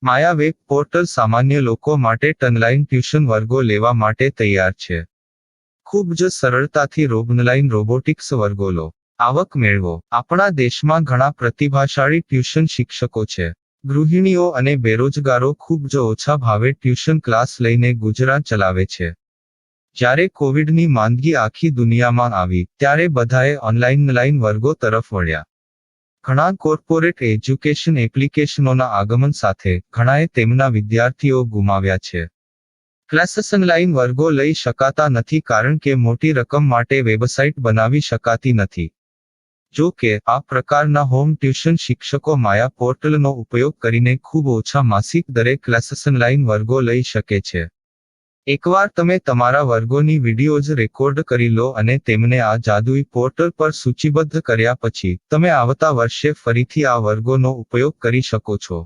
માયા web portal સામાન્ય લોકો માટે ઓનલાઈન ટ્યુશન વર્ગો લેવા માટે તૈયાર છે. ખૂબ જ સરળતાથી ઓનલાઈન રોબોટિક્સ વર્ગો લો, આવક મેળવો. આપણા દેશમાં ઘણા પ્રતિભાશાળી ટ્યુશન શિક્ષકો છે. ગૃહિણીઓ અને બેરોજગારો ખૂબ જ ઓછા ભાવે ટ્યુશન ક્લાસ લઈને ગુજરાન ચલાવે છે. જ્યારે કોવિડની માંદગી આખી દુનિયામાં આવી ત્યારે બધાએ ઓનલાઈન વર્ગો તરફ વળ્યા. ઘણા કોર્પોરેટ એજ્યુકેશન એપ્લિકેશનોના આગમન સાથે ઘણાએ તેમના વિદ્યાર્થીઓ ગુમાવ્યા છે. ક્લાસીસ ઓનલાઈન વર્ગો લઈ શકાતા નથી કારણ કે મોટી રકમ માટે વેબસાઇટ બનાવી શકાતી નથી. જો કે આ પ્રકારના હોમ ટ્યુશન શિક્ષકો માયા પોર્ટલનો ઉપયોગ કરીને ખૂબ ઓછા માસિક દરે ક્લાસીસ ઓનલાઈન વર્ગો લઈ શકે છે. એકવાર તમે તમારા વર્ગોની વિડીયોઝ રેકોર્ડ કરી લો અને તેમને આ જાદુઈ પોર્ટલ પર સૂચિબદ્ધ કર્યા પછી તમે આવતા વર્ષે ફરીથી આ વર્ગોનો ઉપયોગ કરી શકો છો.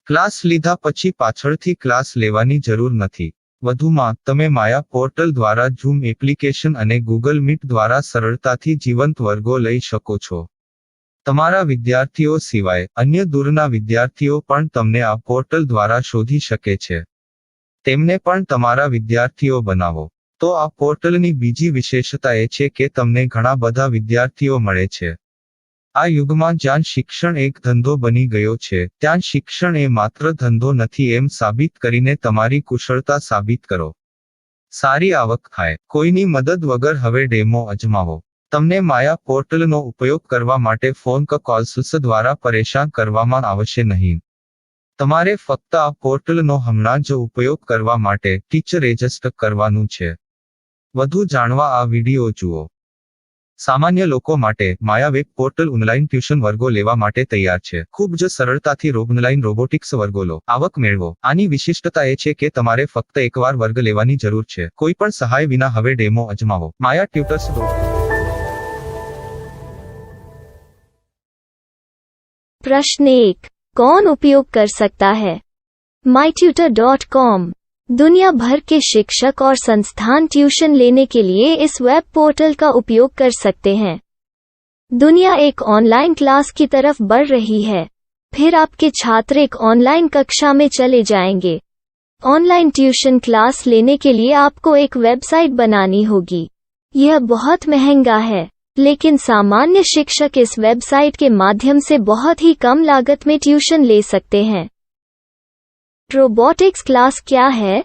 ક્લાસ લીધા પછી પાછળથી ક્લાસ લેવાની જરૂર નથી. વધુમાં તમે માયા પોર્ટલ દ્વારા ઝૂમ એપ્લિકેશન અને ગૂગલ મીટ દ્વારા સરળતાથી જીવંત વર્ગો લઈ શકો છો. તમારા વિદ્યાર્થીઓ સિવાય અન્ય દૂરના વિદ્યાર્થીઓ પણ તમને આ પોર્ટલ દ્વારા શોધી શકે છે. તેમને પણ તમારા વિદ્યાર્થીઓ બનાવો. તો આ પોર્ટલની બીજી વિશેષતા એ છે કે તમને ઘણા બધા વિદ્યાર્થીઓ મળે છે. આ યુગમાં જ્યાં શિક્ષણ એક ધંધો બની ગયો છે ત્યાં શિક્ષણ એ માત્ર ધંધો નથી એમ સાબિત કરીને તમારી કુશળતા સાબિત કરો. સારી આવક થાય. કોઈની મદદ વગર હવે ડેમો અજમાવો. તમને માયા પોર્ટલનો ઉપયોગ કરવા માટે ફોન કોલ્સ દ્વારા પરેશાન કરવામાં આવશે નહીં. તમારે ફક્ત આ પોર્ટલનો હમણાં જ ઉપયોગ કરવા માટે ટીચર રજિસ્ટર કરવાનું છે. વધુ જાણવા આ વિડિયો જુઓ. સામાન્ય લોકો માટે માયા વેબ પોર્ટલ ઓનલાઈન ટ્યુશન વર્ગો લેવા માટે તૈયાર છે. ખૂબ જ સરળતાથી ઓનલાઈન રોબોટિક્સ વર્ગો લો, આવક મેળવો. આની વિશિષ્ટતા એ છે કે તમારે ફક્ત એકવાર વર્ગ લેવાની જરૂર છે. કોઈ પણ સહાય વિના હવે ડેમો અજમાવો. માયા ટ્યુટર્સ. प्रश्न 1. कौन उपयोग कर सकता है? mytutor.com दुनिया भर के शिक्षक और संस्थान ट्यूशन लेने के लिए इस वेब पोर्टल का उपयोग कर सकते हैं. दुनिया एक ऑनलाइन क्लास की तरफ बढ़ रही है. फिर आपके छात्र एक ऑनलाइन कक्षा में चले जाएंगे. ऑनलाइन ट्यूशन क्लास लेने के लिए आपको एक वेबसाइट बनानी होगी. यह बहुत महंगा है, लेकिन सामान्य शिक्षक इस वेबसाइट के माध्यम से बहुत ही कम लागत में ट्यूशन ले सकते हैं. रोबोटिक्स क्लास क्या है?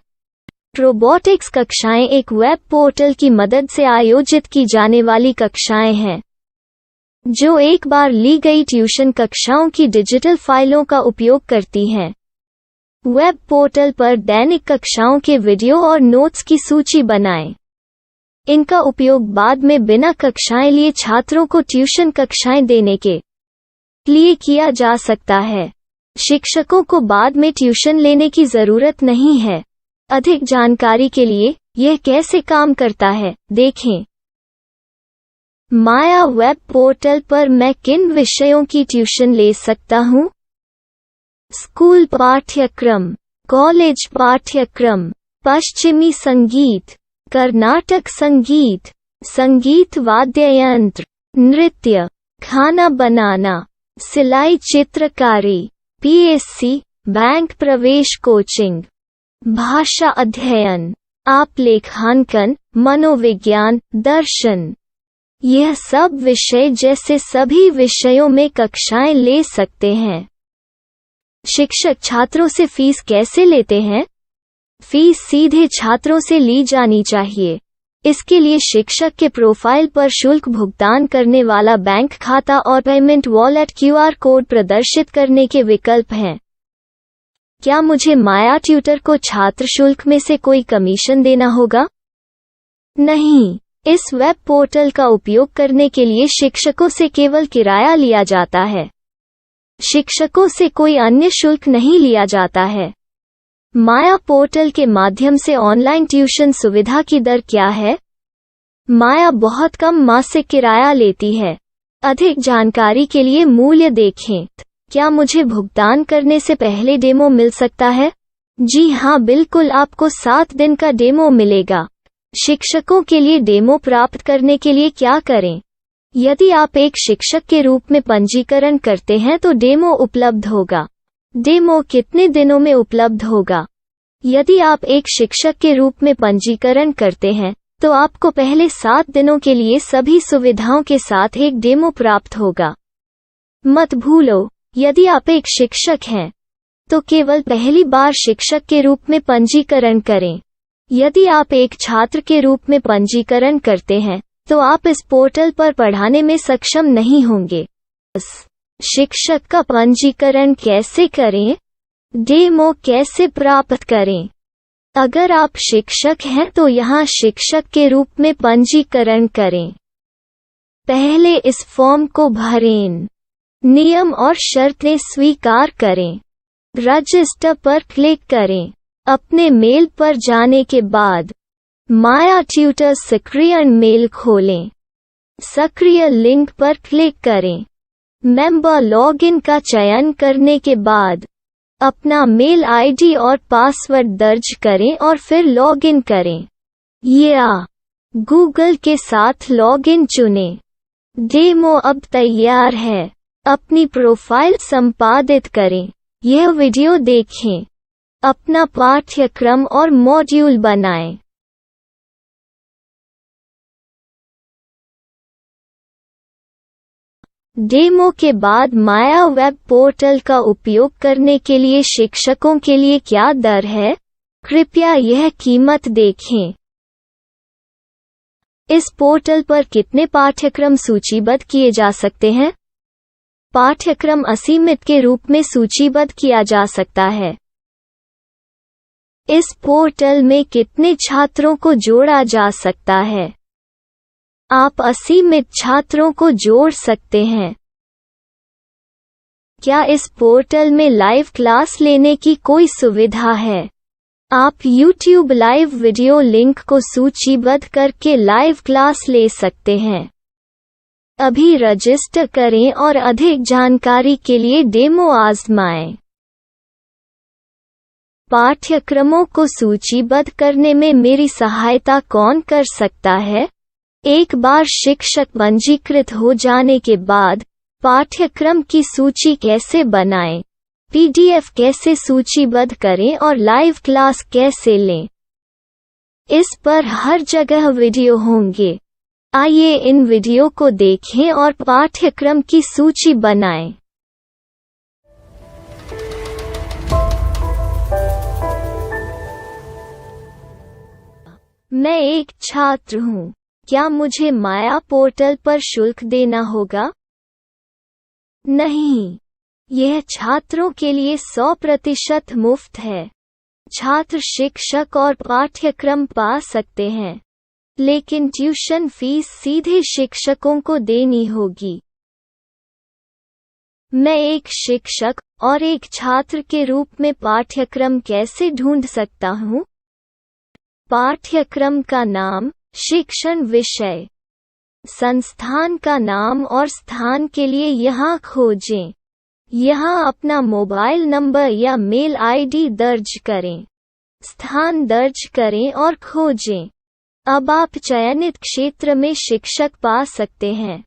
रोबोटिक्स कक्षाएं एक वेब पोर्टल की मदद से आयोजित की जाने वाली कक्षाएं हैं, जो एक बार ली गई ट्यूशन कक्षाओं की डिजिटल फाइलों का उपयोग करती हैं. वेब पोर्टल पर दैनिक कक्षाओं के वीडियो और नोट्स की सूची बनाएं. इनका उपयोग बाद में बिना कक्षाएं लिए छात्रों को ट्यूशन कक्षाएं देने के लिए किया जा सकता है. शिक्षकों को बाद में ट्यूशन लेने की जरूरत नहीं है. अधिक जानकारी के लिए यह कैसे काम करता है देखें. माया वेब पोर्टल पर मैं किन विषयों की ट्यूशन ले सकता हूँ? स्कूल पाठ्यक्रम, कॉलेज पाठ्यक्रम, पश्चिमी संगीत, कर्नाटक संगीत, संगीत वाद्य यंत्र, नृत्य, खाना बनाना, सिलाई चित्रकारी, पीएससी, बैंक प्रवेश कोचिंग, भाषा अध्ययन, आलेखांकन, मनोविज्ञान, दर्शन. यह सब विषय जैसे सभी विषयों में कक्षाएं ले सकते हैं. शिक्षक छात्रों से फीस कैसे लेते हैं? फीस सीधे छात्रों से ली जानी चाहिए. इसके लिए शिक्षक के प्रोफाइल पर शुल्क भुगतान करने वाला बैंक खाता और पेमेंट वॉलेट क्यूआर कोड प्रदर्शित करने के विकल्प हैं. क्या मुझे माया ट्यूटर को छात्र शुल्क में से कोई कमीशन देना होगा? नहीं. इस वेब पोर्टल का उपयोग करने के लिए शिक्षकों से केवल किराया लिया जाता है. शिक्षकों से कोई अन्य शुल्क नहीं लिया जाता है. माया पोर्टल के माध्यम से ऑनलाइन ट्यूशन सुविधा की दर क्या है? माया बहुत कम मासिक किराया लेती है. अधिक जानकारी के लिए मूल्य देखें. क्या मुझे भुगतान करने से पहले डेमो मिल सकता है? जी हाँ, बिल्कुल. आपको 7 दिन का डेमो मिलेगा. शिक्षकों के लिए डेमो प्राप्त करने के लिए क्या करें? यदि आप एक शिक्षक के रूप में पंजीकरण करते हैं तो डेमो उपलब्ध होगा. डेमो कितने दिनों में उपलब्ध होगा? यदि आप एक शिक्षक के रूप में पंजीकरण करते हैं, तो आपको पहले 7 दिनों के लिए सभी सुविधाओं के साथ एक डेमो प्राप्त होगा। मत भूलो, यदि आप एक शिक्षक हैं, तो केवल पहली बार शिक्षक के रूप में पंजीकरण करें। यदि आप एक छात्र के रूप में पंजीकरण करते हैं, तो आप इस पोर्टल पर पढ़ाने में सक्षम नहीं होंगे। शिक्षक का पंजीकरण कैसे करें? डेमो कैसे प्राप्त करें? अगर आप शिक्षक हैं तो यहाँ शिक्षक के रूप में पंजीकरण करें। पहले इस फॉर्म को भरें। नियम और शर्तें स्वीकार करें। रजिस्टर पर क्लिक करें। अपने मेल पर जाने के बाद माया ट्यूटर सक्रिय मेल खोलें। सक्रिय लिंक पर क्लिक करें। मेंबर लॉगिन का चयन करने के बाद अपना मेल आईडी और पासवर्ड दर्ज करें और फिर लॉगिन करें या गूगल के साथ लॉगिन चुनें। डेमो अब तैयार है। अपनी प्रोफाइल संपादित करें। यह वीडियो देखें। अपना पाठ्यक्रम और मॉड्यूल बनाएं। डेमो के बाद माया वेब पोर्टल का उपयोग करने के लिए शिक्षकों के लिए क्या दर है? कृपया यह कीमत देखें। इस पोर्टल पर कितने पाठ्यक्रम सूचीबद्ध किए जा सकते हैं? पाठ्यक्रम असीमित के रूप में सूचीबद्ध किया जा सकता है। इस पोर्टल में कितने छात्रों को जोड़ा जा सकता है? आप असीमित छात्रों को जोड़ सकते हैं। क्या इस पोर्टल में लाइव क्लास लेने की कोई सुविधा है? आप YouTube लाइव वीडियो लिंक को सूचीबद्ध करके लाइव क्लास ले सकते हैं। अभी रजिस्टर करें और अधिक जानकारी के लिए डेमो आजमाएं। पाठ्यक्रमों को सूचीबद्ध करने में मेरी सहायता कौन कर सकता है? एक बार शिक्षक पंजीकृत हो जाने के बाद पाठ्यक्रम की सूची कैसे बनाएं, PDF कैसे सूचीबद्ध करें और लाइव क्लास कैसे लें, इस पर हर जगह वीडियो होंगे। आइए इन वीडियो को देखें और पाठ्यक्रम की सूची बनाएं। मैं एक छात्र हूँ। क्या मुझे माया पोर्टल पर शुल्क देना होगा? नहीं, यह छात्रों के लिए 100% मुफ्त है। छात्र शिक्षक और पाठ्यक्रम पा सकते हैं, लेकिन ट्यूशन फीस सीधे शिक्षकों को देनी होगी। मैं एक शिक्षक और एक छात्र के रूप में पाठ्यक्रम कैसे ढूंढ सकता हूँ? पाठ्यक्रम का नाम, शिक्षण विषय, संस्थान का नाम और स्थान के लिए यहाँ खोजें। यहाँ अपना मोबाइल नंबर या मेल आईडी दर्ज करें। स्थान दर्ज करें और खोजें। अब आप चयनित क्षेत्र में शिक्षक पा सकते हैं।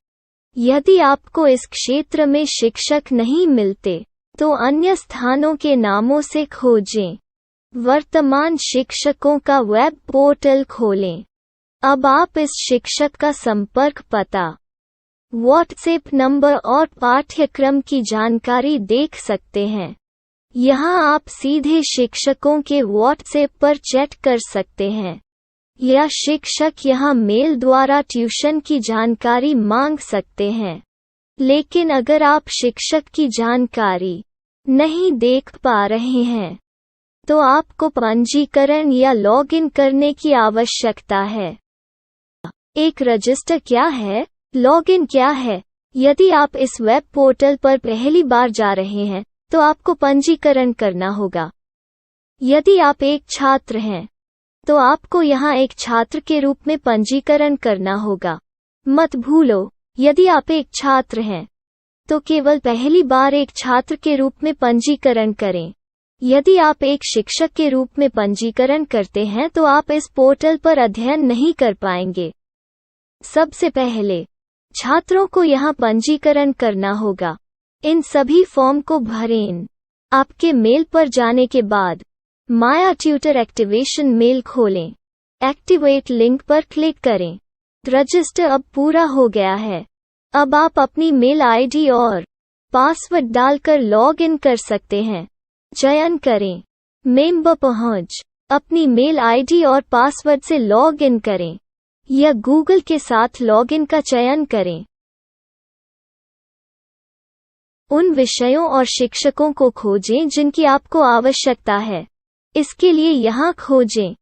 यदि आपको इस क्षेत्र में शिक्षक नहीं मिलते, तो अन्य स्थानों के नामों से खोजें। वर्तमान शिक्षकों का वेब पोर्टल खोलें। अब आप इस शिक्षक का संपर्क पता, व्हाट्सएप नंबर और पाठ्यक्रम की जानकारी देख सकते हैं। यहाँ आप सीधे शिक्षकों के व्हाट्सएप पर चैट कर सकते हैं, या शिक्षक यहाँ मेल द्वारा ट्यूशन की जानकारी मांग सकते हैं। लेकिन अगर आप शिक्षक की जानकारी नहीं देख पा रहे हैं, तो आपको पंजीकरण या लॉगिन करने की आवश्यकता है। एक रजिस्टर क्या है? लॉगिन क्या है? यदि आप इस वेब पोर्टल पर पहली बार जा रहे हैं, तो आपको पंजीकरण करना होगा। यदि आप एक छात्र हैं, तो आपको यहाँ एक छात्र के रूप में पंजीकरण करना होगा। मत भूलो, यदि आप एक छात्र हैं, तो केवल पहली बार एक छात्र के रूप में पंजीकरण करें। यदि आप एक शिक्षक के रूप में पंजीकरण करते हैं तो आप इस पोर्टल पर अध्ययन नहीं कर पाएंगे। सबसे पहले छात्रों को यहाँ पंजीकरण करना होगा। इन सभी फॉर्म को भरें। आपके मेल पर जाने के बाद माया ट्यूटर एक्टिवेशन मेल खोलें। एक्टिवेट लिंक पर क्लिक करें। रजिस्टर अब पूरा हो गया है। अब आप अपनी मेल आईडी और पासवर्ड डालकर लॉग इन कर सकते हैं। चयन करें मेंबर पहुंच। अपनी मेल आईडी और पासवर्ड से लॉग इन करें या गूगल के साथ लॉग इन का चयन करें। उन विषयों और शिक्षकों को खोजें जिनकी आपको आवश्यकता है। इसके लिए यहाँ खोजें।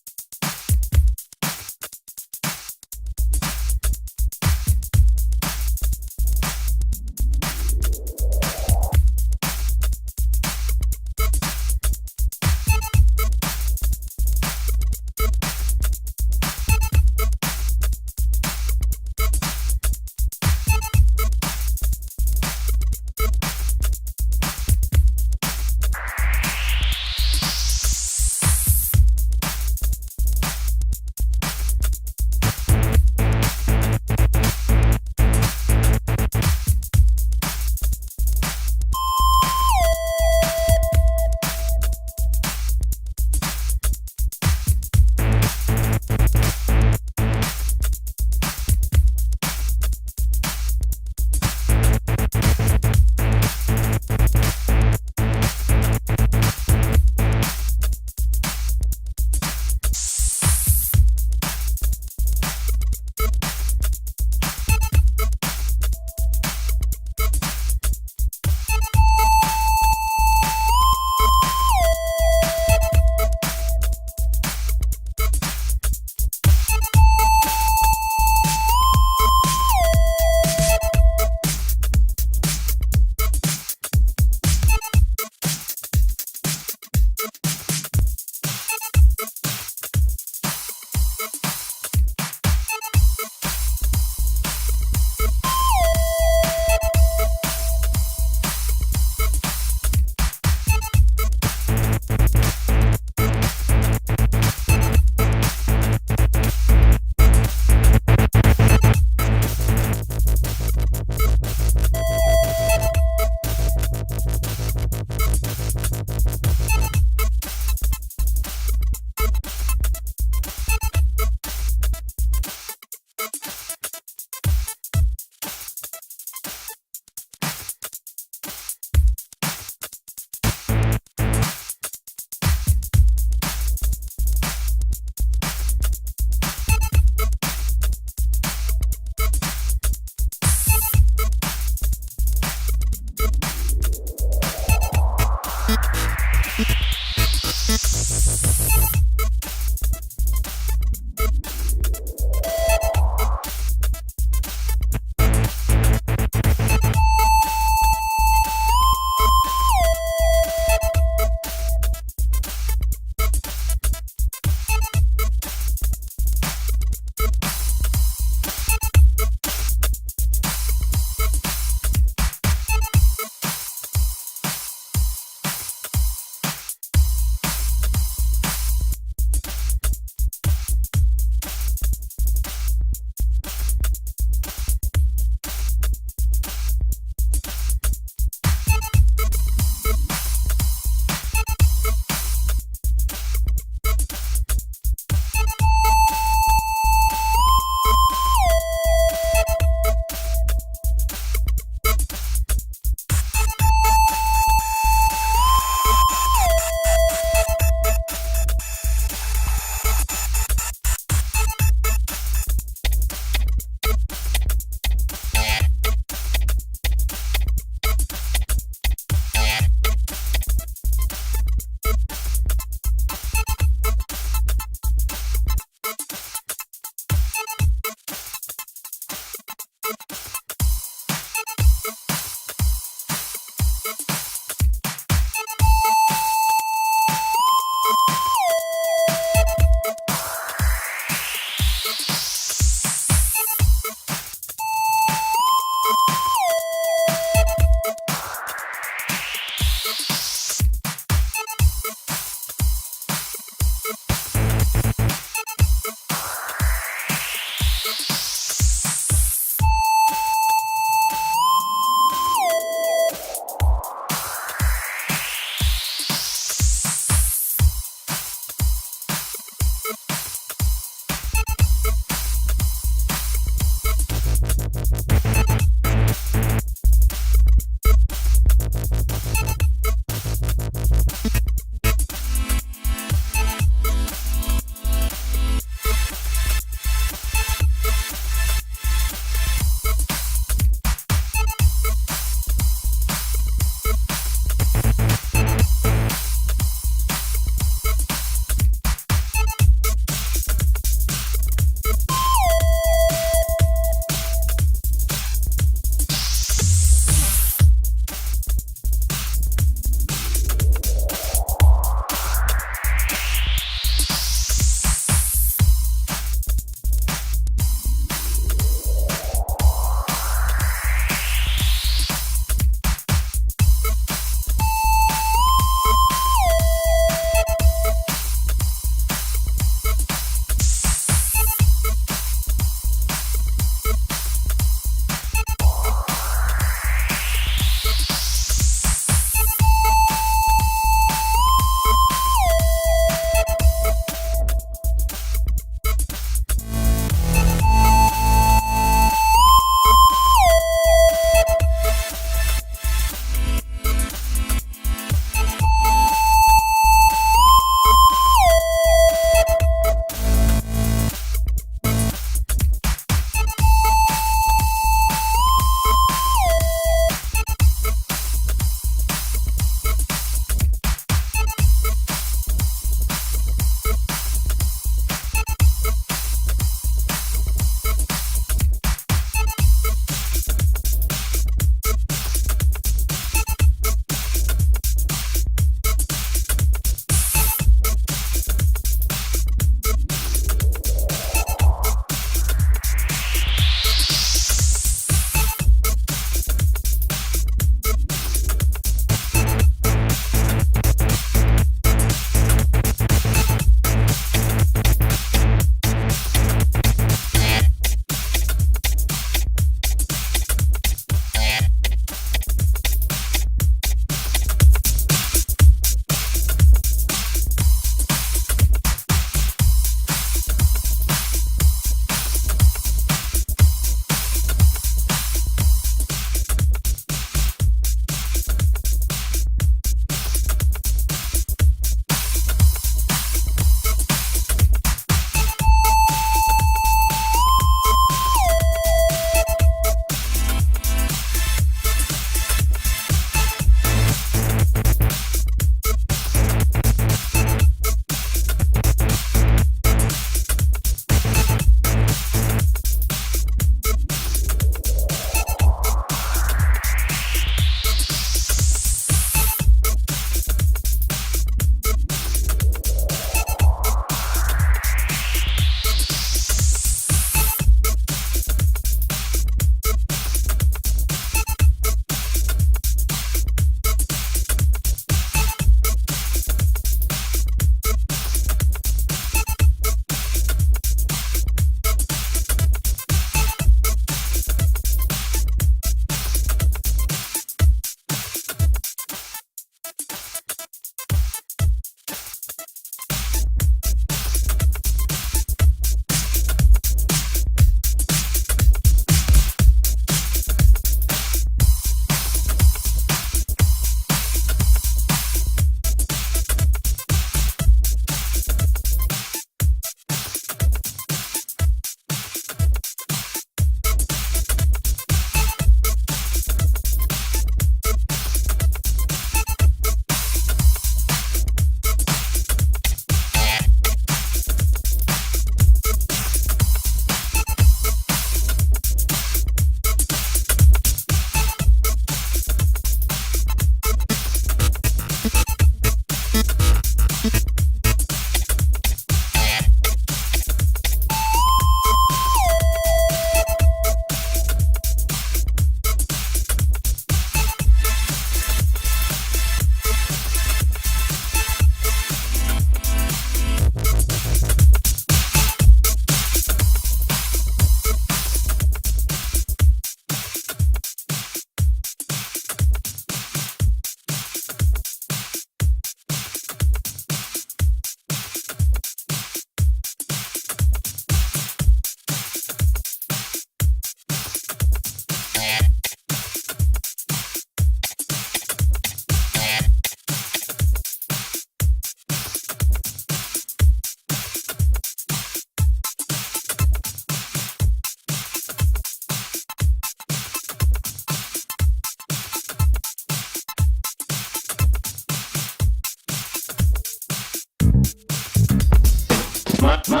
My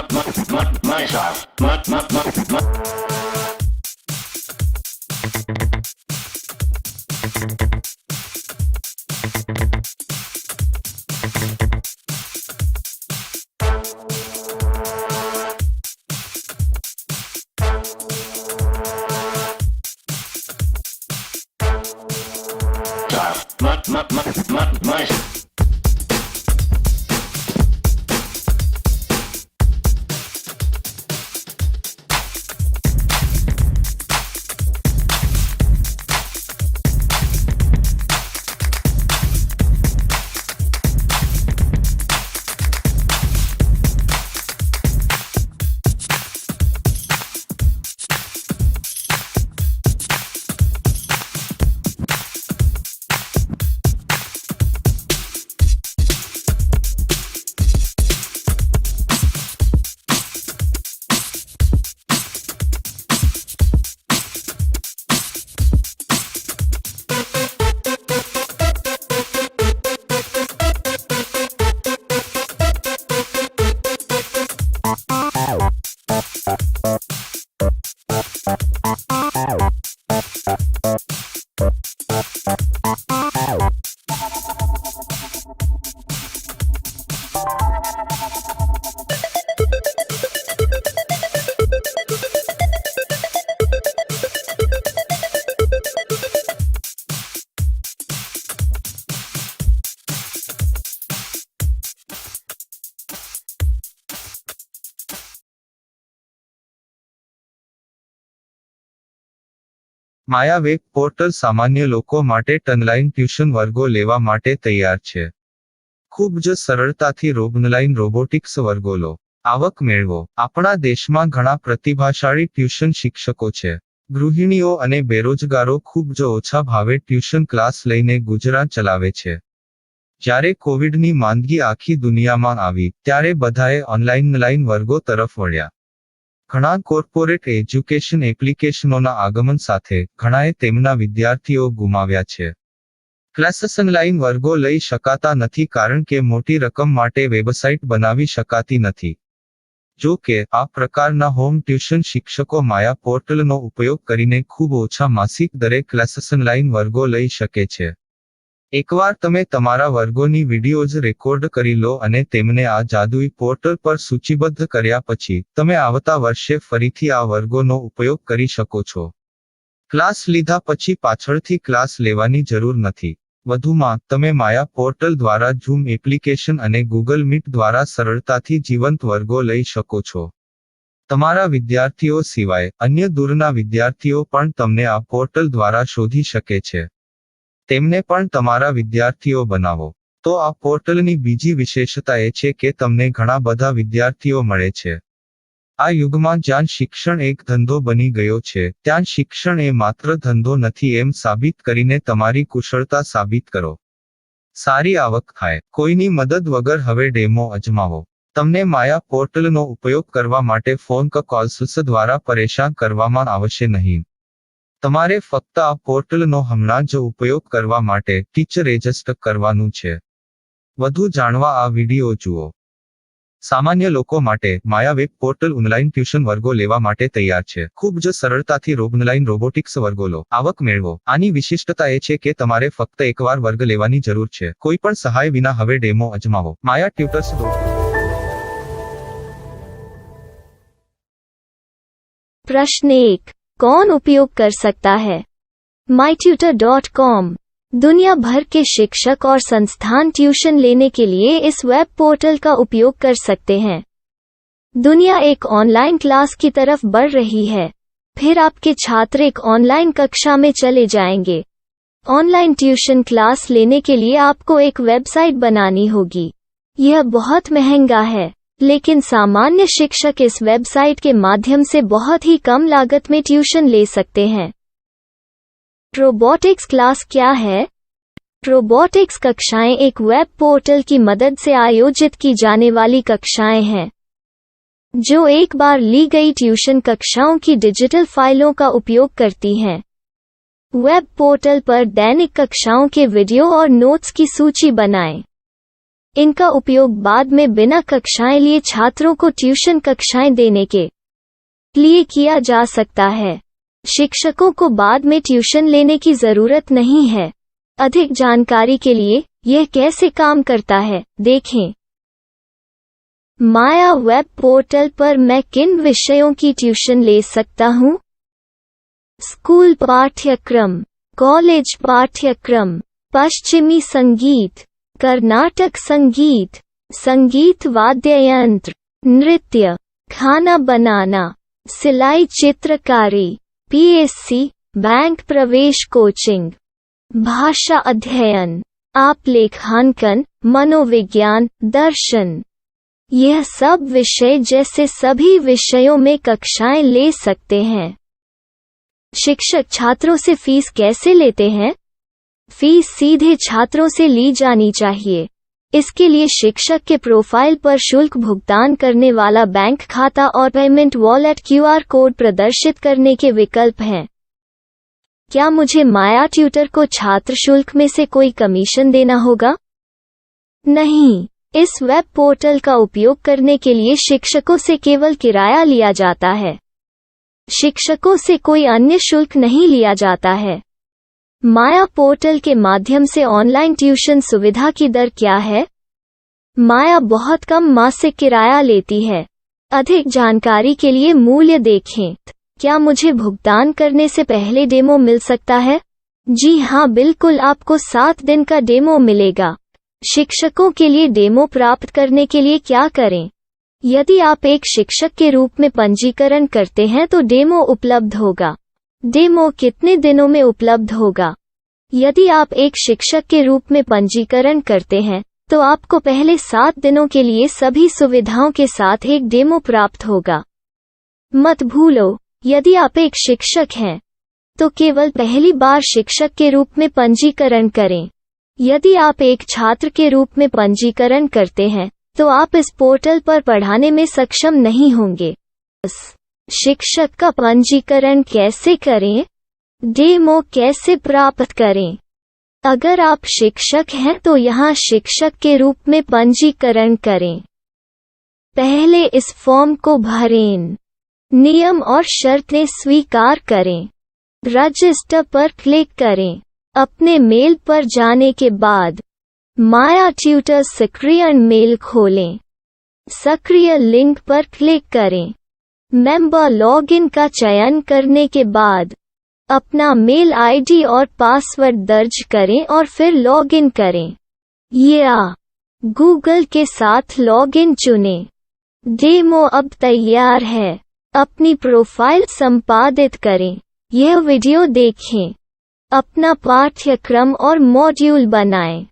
style. My Maya web portal સામાન્ય લોકો માટે ઓનલાઈન ટ્યુશન વર્ગો લેવા માટે તૈયાર છે. ખૂબ જ સરળતાથી ઓનલાઈન રોબોટિક્સ વર્ગો લો. આવક મેળવો. આપણા દેશમાં ઘણા પ્રતિભાશાળી ટ્યુશન શિક્ષકો છે. ગૃહિણીઓ અને બેરોજગારો ખૂબ જ ઓછા ભાવે ટ્યુશન ક્લાસ લઈને ગુજરાન ચલાવે છે. જ્યારે કોવિડની માંદગી આખી દુનિયામાં આવી ત્યારે બધાએ ઓનલાઈન વર્ગો તરફ વળ્યા. ઘણા કોર્પોરેટ એજ્યુકેશન એપ્લિકેશનોના આગમન સાથે ઘણાએ તેમના વિદ્યાર્થીઓ ગુમાવ્યા છે. ક્લાસીસ ઓનલાઈન વર્ગો લઈ શકાતા નથી કારણ કે મોટી રકમ માટે વેબસાઇટ બનાવી શકાતી નથી. જો કે આ પ્રકારના હોમ ટ્યુશન શિક્ષકો માયા પોર્ટલનો ઉપયોગ કરીને ખૂબ ઓછા માસિક દરે ક્લાસીસ ઓનલાઈન વર્ગો લઈ શકે છે. એકવાર તમે તમારા વર્ગોની વિડીયોઝ રેકોર્ડ કરી લો અને તેમને આ જાદુઈ પોર્ટલ પર સૂચિબદ્ધ કર્યા પછી તમે આવતા વર્ષે ફરીથી આ વર્ગોનો ઉપયોગ કરી શકો છો. ક્લાસ લીધા પછી પાછળથી ક્લાસ લેવાની જરૂર નથી. વધુમાં તમે માયા પોર્ટલ દ્વારા ઝૂમ એપ્લિકેશન અને ગૂગલ મીટ દ્વારા સરળતાથી જીવંત વર્ગો લઈ શકો છો. તમારા વિદ્યાર્થીઓ સિવાય અન્ય દૂરના વિદ્યાર્થીઓ પણ તમને આ પોર્ટલ દ્વારા શોધી શકે છે. તેમને પણ તમારા વિદ્યાર્થીઓ બનાવો. તો આ પોર્ટલની બીજી વિશેષતા એ છે કે તમને ઘણા બધા વિદ્યાર્થીઓ મળે છે. આ યુગમાં જ્યાં શિક્ષણ એક ધંધો બની ગયો છે ત્યાં શિક્ષણ એ માત્ર ધંધો નથી એમ સાબિત કરીને તમારી કુશળતા સાબિત કરો. સારી આવક થાય. કોઈની મદદ વગર હવે ડેમો અજમાવો. તમને માયા પોર્ટલનો ઉપયોગ કરવા માટે ફોન કોલ્સ દ્વારા પરેશાન કરવામાં આવશે નહીં. તમારે ફક્ત આ પોર્ટલનો હમણાં જ ઉપયોગ કરવા માટે ટીચર રજિસ્ટર કરવાનું છે. વધુ જાણવા આ વિડીયો જુઓ. સામાન્ય લોકો માટે માયા વેબ પોર્ટલ ઓનલાઈન ટ્યુશન વર્ગો લેવા માટે તૈયાર છે. ખૂબ જ સરળતાથી ઓનલાઈન રોબોટિક્સ વર્ગો લો. આવક મેળવો. આની વિશિષ્ટતા એ છે કે તમારે ફક્ત એકવાર વર્ગ લેવાની જરૂર છે. કોઈ પણ સહાય વિના હવે ડેમો અજમાવો. માયા ટ્યુટર્સ. प्रश्न 1. कौन उपयोग कर सकता है? mytutor.com दुनिया भर के शिक्षक और संस्थान ट्यूशन लेने के लिए इस वेब पोर्टल का उपयोग कर सकते हैं. दुनिया एक ऑनलाइन क्लास की तरफ बढ़ रही है. फिर आपके छात्र एक ऑनलाइन कक्षा में चले जाएंगे. ऑनलाइन ट्यूशन क्लास लेने के लिए आपको एक वेबसाइट बनानी होगी. यह बहुत महंगा है, लेकिन सामान्य शिक्षक इस वेबसाइट के माध्यम से बहुत ही कम लागत में ट्यूशन ले सकते हैं. रोबोटिक्स क्लास क्या है? रोबोटिक्स कक्षाएं एक वेब पोर्टल की मदद से आयोजित की जाने वाली कक्षाएं हैं, जो एक बार ली गई ट्यूशन कक्षाओं की डिजिटल फाइलों का उपयोग करती हैं. वेब पोर्टल पर दैनिक कक्षाओं के वीडियो और नोट्स की सूची बनाएं. इनका उपयोग बाद में बिना कक्षाएं लिए छात्रों को ट्यूशन कक्षाएं देने के लिए किया जा सकता है। शिक्षकों को बाद में ट्यूशन लेने की जरूरत नहीं है। अधिक जानकारी के लिए यह कैसे काम करता है, देखें। माया वेब पोर्टल पर मैं किन विषयों की ट्यूशन ले सकता हूँ? स्कूल पाठ्यक्रम, कॉलेज पाठ्यक्रम, पश्चिमी संगीत, कर्नाटक संगीत, संगीत वाद्य यंत्र, नृत्य, खाना बनाना, सिलाई चित्रकारी, पीएससी, बैंक प्रवेश कोचिंग, भाषा अध्ययन, आप लेखांकन, मनोविज्ञान, दर्शन। यह सब विषय जैसे सभी विषयों में कक्षाएं ले सकते हैं। शिक्षक छात्रों से फीस कैसे लेते हैं? फीस सीधे छात्रों से ली जानी चाहिए। इसके लिए शिक्षक के प्रोफाइल पर शुल्क भुगतान करने वाला बैंक खाता और पेमेंट वॉलेट क्यूआर कोड प्रदर्शित करने के विकल्प हैं। क्या मुझे माया ट्यूटर को छात्र शुल्क में से कोई कमीशन देना होगा? नहीं। इस वेब पोर्टल का उपयोग करने के लिए शिक्षकों से केवल किराया लिया जाता है। शिक्षकों से कोई अन्य शुल्क नहीं लिया जाता है। माया पोर्टल के माध्यम से ऑनलाइन ट्यूशन सुविधा की दर क्या है? माया बहुत कम मासिक किराया लेती है। अधिक जानकारी के लिए मूल्य देखें। क्या मुझे भुगतान करने से पहले डेमो मिल सकता है? जी हाँ, बिल्कुल, आपको 7 दिन का डेमो मिलेगा। शिक्षकों के लिए डेमो प्राप्त करने के लिए क्या करें? यदि आप एक शिक्षक के रूप में पंजीकरण करते हैं तो डेमो उपलब्ध होगा। डेमो कितने दिनों में उपलब्ध होगा? यदि आप एक शिक्षक के रूप में पंजीकरण करते हैं तो आपको पहले 7 दिनों के लिए सभी सुविधाओं के साथ एक डेमो प्राप्त होगा। मत भूलो, यदि आप एक शिक्षक हैं तो केवल पहली बार शिक्षक के रूप में पंजीकरण करें। यदि आप एक छात्र के रूप में पंजीकरण करते हैं तो आप इस पोर्टल पर पढ़ाने में सक्षम नहीं होंगे। शिक्षक का पंजीकरण कैसे करें? डेमो कैसे प्राप्त करें? अगर आप शिक्षक हैं तो यहाँ शिक्षक के रूप में पंजीकरण करें। पहले इस फॉर्म को भरें। नियम और शर्तें स्वीकार करें। रजिस्टर पर क्लिक करें। अपने मेल पर जाने के बाद माया ट्यूटर सक्रिय मेल खोलें। सक्रिय लिंक पर क्लिक करें। मेंबर लॉगिन का चयन करने के बाद अपना मेल आईडी और पासवर्ड दर्ज करें और फिर लॉगिन करें या गूगल के साथ लॉगिन चुनें। डेमो अब तैयार है। अपनी प्रोफाइल संपादित करें। यह वीडियो देखें। अपना पाठ्यक्रम और मॉड्यूल बनाएं।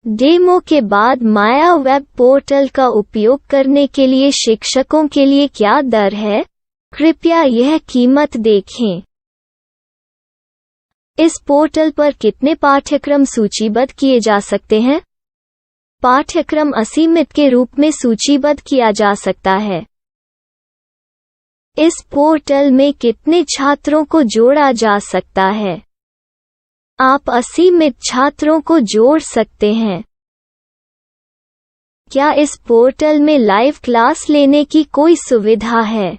डेमो के बाद माया वेब पोर्टल का उपयोग करने के लिए शिक्षकों के लिए क्या दर है? कृपया यह कीमत देखें। इस पोर्टल पर कितने पाठ्यक्रम सूचीबद्ध किए जा सकते हैं? पाठ्यक्रम असीमित के रूप में सूचीबद्ध किया जा सकता है। इस पोर्टल में कितने छात्रों को जोड़ा जा सकता है? आप असीमित छात्रों को जोड़ सकते हैं। क्या इस पोर्टल में लाइव क्लास लेने की कोई सुविधा है?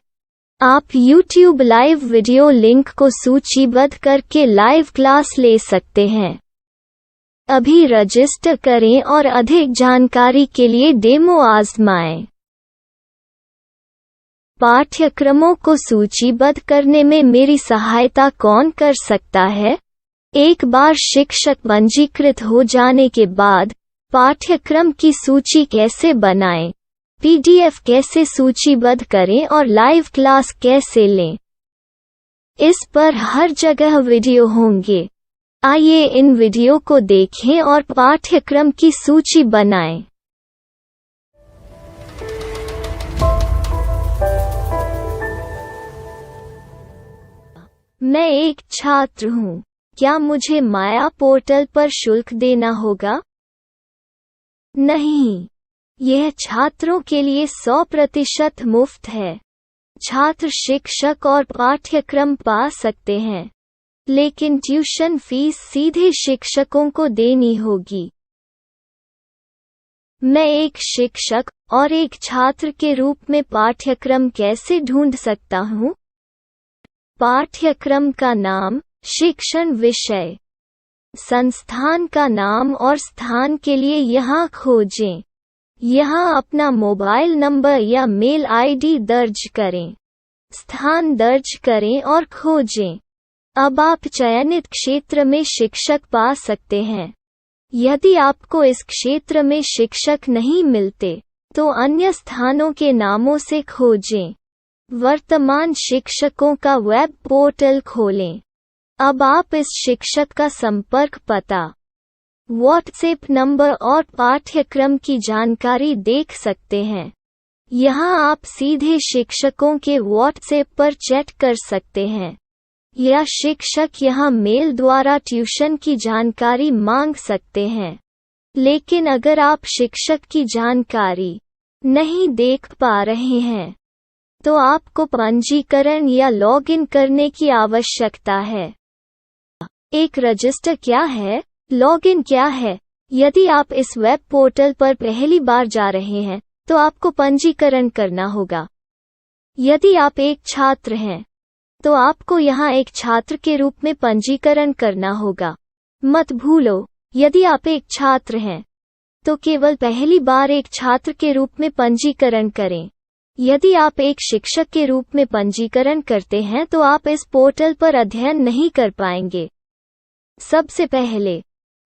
आप YouTube लाइव वीडियो लिंक को सूचीबद्ध करके लाइव क्लास ले सकते हैं। अभी रजिस्टर करें और अधिक जानकारी के लिए डेमो आजमाएं। पाठ्यक्रमों को सूचीबद्ध करने में मेरी सहायता कौन कर सकता है? एक बार शिक्षक पंजीकृत हो जाने के बाद पाठ्यक्रम की सूची कैसे बनाएं, PDF कैसे सूचीबद्ध करें और लाइव क्लास कैसे लें, इस पर हर जगह वीडियो होंगे। आइए इन वीडियो को देखें और पाठ्यक्रम की सूची बनाएं। मैं एक छात्र हूँ। क्या मुझे माया पोर्टल पर शुल्क देना होगा? नहीं, यह छात्रों के लिए 100% मुफ्त है। छात्र शिक्षक और पाठ्यक्रम पा सकते हैं। लेकिन ट्यूशन फीस सीधे शिक्षकों को देनी होगी। मैं एक शिक्षक और एक छात्र के रूप में पाठ्यक्रम कैसे ढूंढ सकता हूँ? पाठ्यक्रम का नाम, शिक्षण विषय, संस्थान का नाम और स्थान के लिए यहाँ खोजें। यहाँ अपना मोबाइल नंबर या मेल आईडी दर्ज करें। स्थान दर्ज करें और खोजें। अब आप चयनित क्षेत्र में शिक्षक पा सकते हैं। यदि आपको इस क्षेत्र में शिक्षक नहीं मिलते, तो अन्य स्थानों के नामों से खोजें। वर्तमान शिक्षकों का वेब पोर्टल खोलें। अब आप इस शिक्षक का संपर्क पता, व्हाट्सएप नंबर और पाठ्यक्रम की जानकारी देख सकते हैं। यहाँ आप सीधे शिक्षकों के व्हाट्सएप पर चैट कर सकते हैं, या शिक्षक यहाँ मेल द्वारा ट्यूशन की जानकारी मांग सकते हैं। लेकिन अगर आप शिक्षक की जानकारी नहीं देख पा रहे हैं, तो आपको पंजीकरण या लॉगिन करने की आवश्यकता है। एक रजिस्टर क्या है? लॉगिन क्या है? यदि आप इस वेब पोर्टल पर पहली बार जा रहे हैं, तो आपको पंजीकरण करना होगा। यदि आप एक छात्र हैं, तो आपको यहाँ एक छात्र के रूप में पंजीकरण करना होगा। मत भूलो, यदि आप एक छात्र हैं, तो केवल पहली बार एक छात्र के रूप में पंजीकरण करें। यदि आप एक शिक्षक के रूप में पंजीकरण करते हैं, तो आप इस पोर्टल पर अध्ययन नहीं कर पाएंगे। सबसे पहले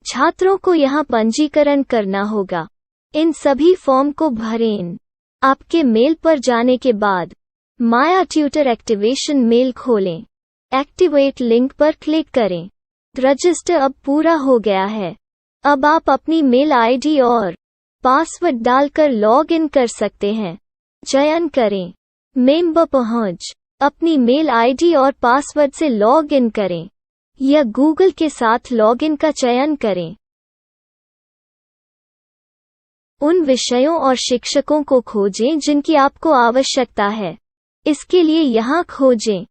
छात्रों को यहाँ पंजीकरण करना होगा। इन सभी फॉर्म को भरें। आपके मेल पर जाने के बाद माया ट्यूटर एक्टिवेशन मेल खोलें। एक्टिवेट लिंक पर क्लिक करें। रजिस्टर अब पूरा हो गया है। अब आप अपनी मेल आईडी और पासवर्ड डालकर लॉग इन कर सकते हैं। चयन करें मेंबर पहुंच। अपनी मेल आईडी और पासवर्ड से लॉग इन करें, या गूगल के साथ लॉगिन का चयन करें। उन विषयों और शिक्षकों को खोजें जिनकी आपको आवश्यकता है। इसके लिए यहाँ खोजें।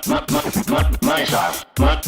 my shop. My